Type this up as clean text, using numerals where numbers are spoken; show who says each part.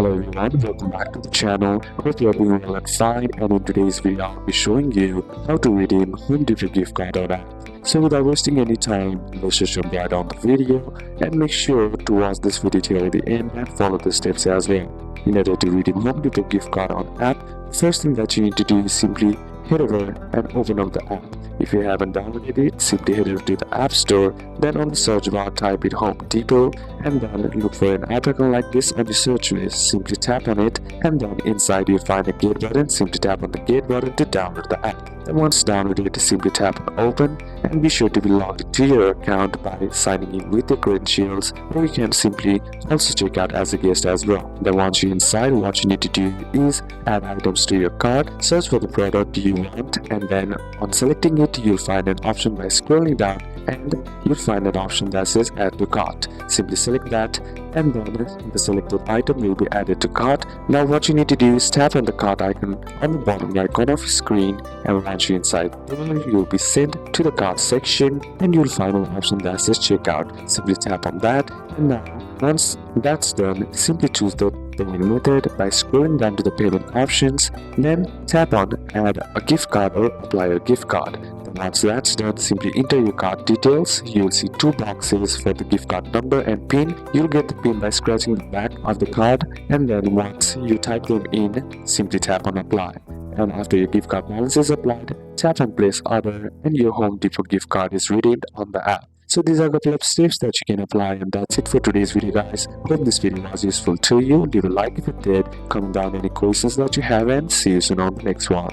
Speaker 1: Hello everyone, welcome back to the channel. Hope you're doing well and fine, and in today's video I'll be showing you how to redeem Home Depot gift card on app. So without wasting any time, let's just jump right on the video and make sure to watch this video till the end and follow the steps as well. In order to redeem Home Depot gift card on app, the first thing that you need to do is simply head over and open up the app. If you haven't downloaded it, simply head over to the App Store, then on the search bar type in Home Depot and then look for an app icon like this on the search list. Simply tap on it and then inside you'll find a Get button. Simply tap on the Get button to download the app. Then once downloaded, simply tap on Open and be sure to be logged into your account by signing in with your credentials, or you can simply also check out as a guest as well. Then once you're inside, what you need to do is add items to your cart, search for the product you want, and then on selecting it you'll find an option by scrolling down and you'll find an option that says add to cart. Simply select that and then the selected item will be added to cart. Now what you need to do is tap on the cart icon on the bottom right corner of your screen, and once you're inside there you'll be sent to the cart section and you'll find an option that says checkout. Simply tap on that, and now once that's done, simply choose the payment method by scrolling down to the payment options, then tap on add a gift card or apply a gift card. Once that's done, simply enter your card details. You'll see two boxes for the gift card number and PIN. You'll get the PIN by scratching the back of the card, and then once you type them in, simply tap on apply. And after your gift card balance is applied, tap on place order and your Home Depot gift card is redeemed on the app. So these are a couple of steps that you can apply, and that's it for today's video guys. Hope this video was useful to you. Leave a like if it did, comment down any questions that you have, and see you soon on the next one.